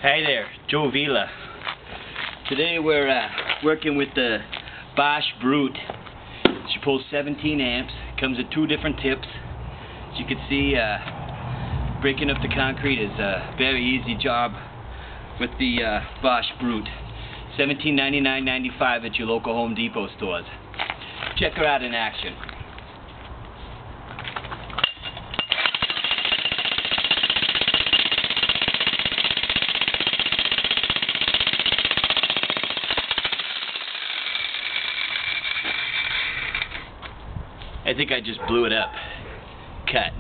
Hi there, Joe Vila. Today we're working with the Bosch Brute. She pulls 17 amps, comes with two different tips. As you can see, breaking up the concrete is a very easy job with the Bosch Brute. $17.99.95 at your local Home Depot stores. Check her out in action. I think I just blew it up. Cut.